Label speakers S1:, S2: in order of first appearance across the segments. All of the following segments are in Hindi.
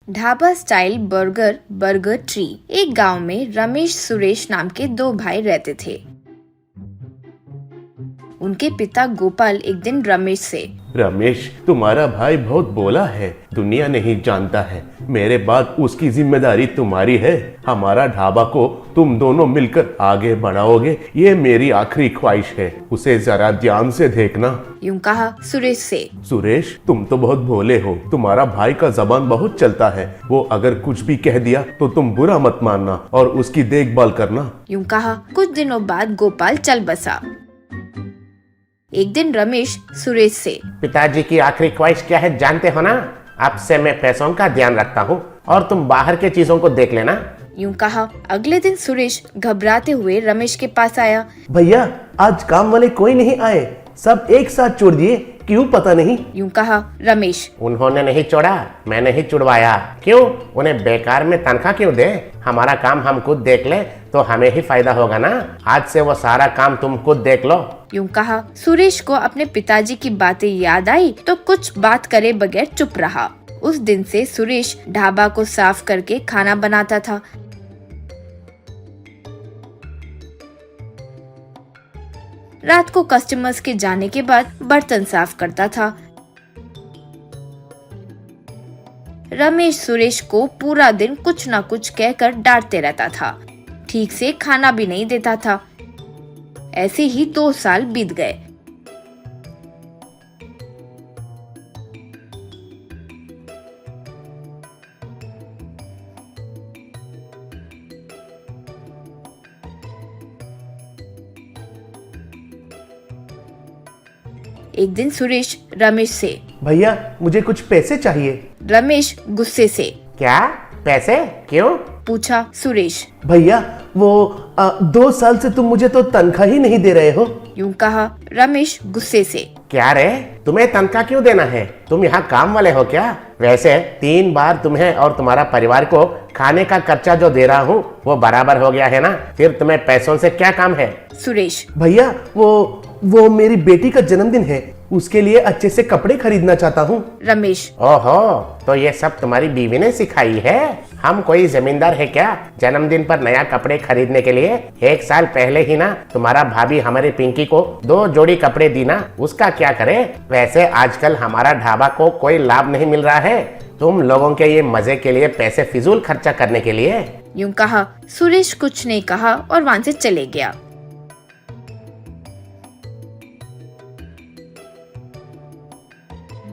S1: Dhaba style burger burger tree. एक गांव में रमेश सुरेश नाम के दो भाई रहते थे। उनके पिता गोपाल एक दिन रमेश से,
S2: रमेश, तुम्हारा भाई बहुत भोला है, दुनिया नहीं जानता है, मेरे बाद उसकी जिम्मेदारी तुम्हारी है। हमारा ढाबा को तुम दोनों मिलकर आगे बढ़ाओगे, ये मेरी आखिरी ख्वाहिश है। उसे जरा ध्यान से देखना।
S1: यूं कहा सुरेश से।
S2: सुरेश, तुम तो बहुत भोले हो, तुम्हारा भाई का जबान बहुत चलता है, वो अगर कुछ भी कह दिया तो तुम बुरा मत मानना और उसकी देखभाल करना।
S1: यूं कहा कुछ दिनों बाद गोपाल चल बसा। एक दिन रमेश सुरेश से,
S3: पिताजी की आखिरी ख्वाहिश क्या है जानते हो ना? अब से मैं पैसों का ध्यान रखता हूँ और तुम बाहर के चीजों को देख लेना।
S1: यूं कहा अगले दिन सुरेश घबराते हुए रमेश के पास आया।
S4: भैया, आज काम वाले कोई नहीं आए, सब एक साथ छोड़ दिए, क्यों पता नहीं।
S1: यूं कहा रमेश।
S3: उन्होंने नहीं छोड़ा, मैंने ही छुड़वाया। क्यों? उन्हें बेकार में तनख्वाह क्यों दे? हमारा काम हम खुद देख ले तो हमें ही फायदा होगा ना। आज से वो सारा काम तुम खुद देख लो।
S1: यूं कहा सुरेश को अपने पिताजी की बातें याद आई तो कुछ बात करे बगैर चुप रहा। उस दिन से सुरेश ढाबा को साफ करके खाना बनाता था। रात को कस्टमर्स के जाने के बाद बर्तन साफ करता था। रमेश सुरेश को पूरा दिन कुछ न कुछ कहकर डांटते रहता था। ठीक से खाना भी नहीं देता था। ऐसे ही 2 साल बीत गए। एक दिन सुरेश रमेश से,
S4: भैया, मुझे कुछ पैसे चाहिए।
S1: रमेश गुस्से से,
S3: क्या? पैसे? क्यों?
S1: पूछा सुरेश।
S4: भैया, वो 2 साल से तुम मुझे तो तनख्वाह ही नहीं दे रहे हो।
S1: यूं कहा रमेश गुस्से से।
S3: क्या रे, तुम्हें तनख्वाह क्यों देना है? तुम यहाँ काम वाले हो क्या? वैसे 3 बार तुम्हें और तुम्हारा परिवार को खाने का खर्चा जो दे रहा हूँ वो बराबर हो गया है ना, फिर तुम्हें पैसों से क्या काम है?
S1: सुरेश।
S4: भैया, वो मेरी बेटी का जन्मदिन है, उसके लिए अच्छे से कपड़े खरीदना चाहता हूँ।
S1: रमेश।
S3: ओहो, तो ये सब तुम्हारी बीवी ने सिखाई है? हम कोई जमींदार है क्या जन्मदिन पर नया कपड़े खरीदने के लिए? 1 साल पहले ही ना तुम्हारा भाभी हमारी पिंकी को 2 जोड़ी कपड़े दी ना, उसका क्या करे? वैसे आजकल हमारा ढाबा को कोई लाभ नहीं मिल रहा है, तुम लोगों के ये मजे के लिए पैसे फिजूल खर्चा करने के लिए।
S1: यूं कहा सुरेश कुछ नहीं कहा और वहाँ से चले गया।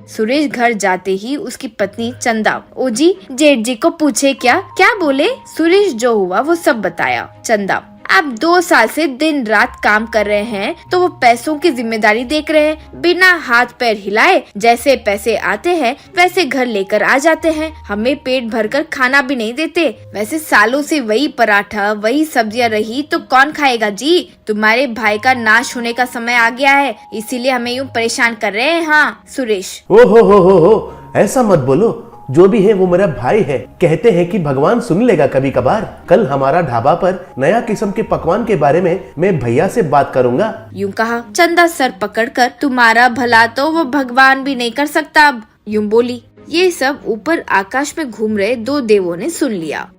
S1: सुरेश घर जाते ही उसकी पत्नी चंदा, ओ जी जेठ जी को पूछे क्या क्या बोले? सुरेश जो हुआ वो सब बताया। चंदा, आप 2 साल से दिन रात काम कर रहे हैं तो वो पैसों की जिम्मेदारी देख रहे हैं, बिना हाथ पैर हिलाए जैसे पैसे आते हैं वैसे घर लेकर आ जाते हैं, हमें पेट भरकर खाना भी नहीं देते। वैसे सालों से वही पराठा वही सब्जियां रही तो कौन खाएगा जी? तुम्हारे भाई का नाश होने का समय आ गया है, इसीलिए हमें यूँ परेशान कर रहे हैं। हाँ सुरेश।
S4: ओ हो, ऐसा मत बोलो, जो भी है वो मेरा भाई है। कहते हैं कि भगवान सुन लेगा कभी कभार। कल हमारा ढाबा पर नया किस्म के पकवान के बारे में मैं भैया से बात करूंगा।
S1: यूं कहा चंदा सर पकड़कर, तुम्हारा भला तो वो भगवान भी नहीं कर सकता अब, यूं बोली। ये सब ऊपर आकाश में घूम रहे 2 देवों ने सुन लिया।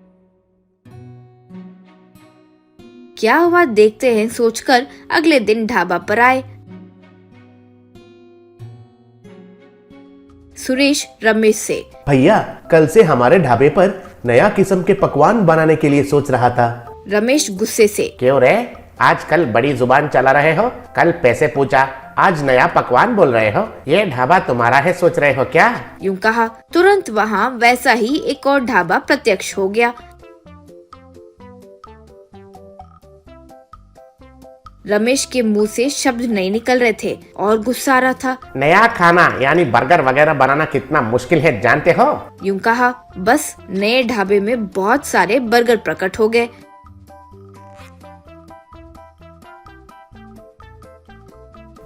S1: क्या हुआ देखते हैं सोचकर अगले दिन ढाबा पर आए। सुरेश रमेश से,
S4: भैया, कल से हमारे ढाबे पर नया किस्म के पकवान बनाने के लिए सोच रहा था।
S1: रमेश गुस्से से,
S3: क्यों रे, आजकल बड़ी जुबान चला रहे हो? कल पैसे पूछा, आज नया पकवान बोल रहे हो? ये ढाबा तुम्हारा है सोच रहे हो क्या?
S1: यूं कहा तुरंत वहाँ वैसा ही एक और ढाबा प्रत्यक्ष हो गया। रमेश के मुंह से शब्द नहीं निकल रहे थे और गुस्सा आ रहा था।
S3: नया खाना यानी बर्गर वगैरह बनाना कितना मुश्किल है जानते हो?
S1: यूं कहा बस नए ढाबे में बहुत सारे बर्गर प्रकट हो गए।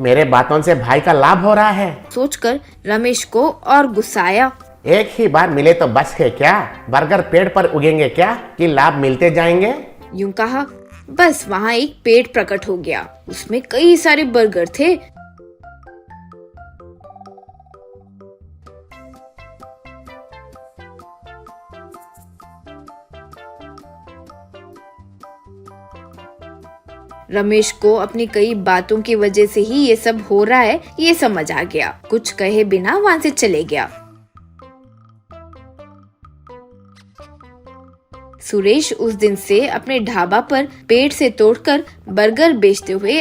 S3: मेरे बातों से भाई का लाभ हो रहा है
S1: सोचकर रमेश को और गुस्सा आया।
S3: एक ही बार मिले तो बस है क्या? बर्गर पेड़ पर उगेंगे क्या कि लाभ मिलते जाएंगे?
S1: यूं कहा बस वहाँ एक पेड़ प्रकट हो गया, उसमें कई सारे बर्गर थे। रमेश को अपनी कई बातों की वजह से ही ये सब हो रहा है ये समझ आ गया। कुछ कहे बिना वहाँ से चले गया। सुरेश उस दिन से अपने ढाबा पर पेड़ से तोड़कर बर्गर बेचते हुए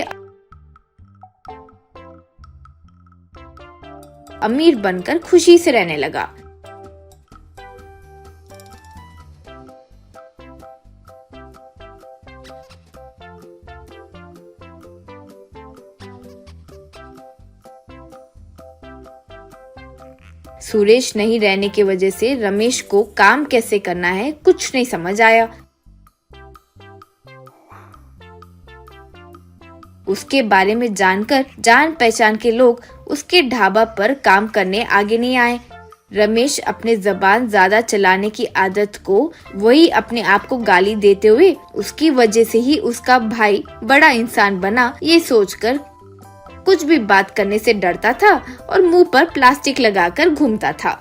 S1: अमीर बनकर खुशी से रहने लगा। सुरेश नहीं रहने की वजह से रमेश को काम कैसे करना है कुछ नहीं समझ आया। उसके बारे में जानकर जान पहचान के लोग उसके ढाबा पर काम करने आगे नहीं आए। रमेश अपने जबान ज्यादा चलाने की आदत को वही अपने आप को गाली देते हुए उसकी वजह से ही उसका भाई बड़ा इंसान बना ये सोचकर कुछ भी बात करने से डरता था और मुंह पर प्लास्टिक लगाकर घूमता था।